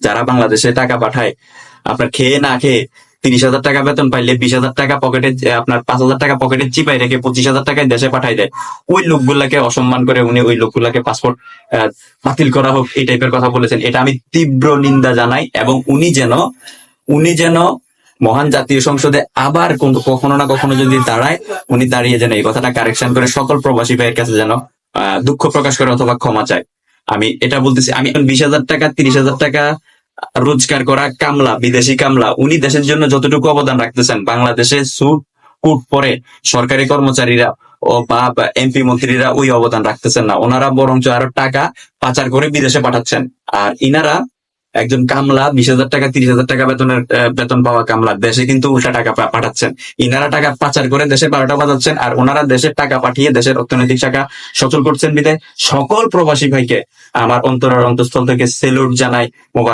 যারা বাংলাদেশে টাকা পাঠায়, আপনার খেয়ে না খেয়ে 30,000 টাকা বেতন পাইলে 20,000 টাকা পকেটে, আপনার 5,000 টাকা পকেটে চিপাই রেখে 25,000 টাকায় দেশে পাঠাই দেয়, ওই লোকগুলাকে অসম্মান করে উনি ওই লোকগুলাকে পাসপোর্ট বাতিল করা হোক এই টাইপের কথা বলেছেন। এটা আমি তীব্র নিন্দা জানাই, এবং উনি যেন মহান জাতীয় সংসদে আবার কখনো না কখনো যদি দাঁড়ায়, উনি দাঁড়িয়ে যেন এই কথাটা কারেকশন করে সকল প্রবাসী ভাইয়ের কাছে যেন দুঃখ প্রকাশ করে অথবা ক্ষমা চায়। আমি এটা বলতেছি, আমি 20,000 টাকা 30,000 টাকা রোজগার করা কামলা, বিদেশি কামলা, উনি দেশের জন্য যতটুকু অবদান রাখতেছেন, বাংলাদেশে স্যুট কোট পরে সরকারি কর্মচারীরা ও বা এমপি মন্ত্রীরা ওই অবদান রাখতেছেন না। ওনারা বরঞ্চ আরো টাকা পাচার করে বিদেশে পাঠাচ্ছেন। আর ইনারা একজন কামলা, 20,000 টাকা 30,000 টাকা বেতন পাওয়া কামলা দেশে কিন্তু উল্টা টাকা পাঠাচ্ছেন। ইনারা টাকা পাচার করে দেশে 12টা বাজাচ্ছেন, আর ওনারা দেশের টাকা পাঠিয়ে দেশের অর্থনৈতিক শাখা সচল করছেন। বিদায় সকল প্রবাসী ভাইকে আমার অন্তরের অন্তঃস্থল থেকে সেলুট জানাই, মোবারক।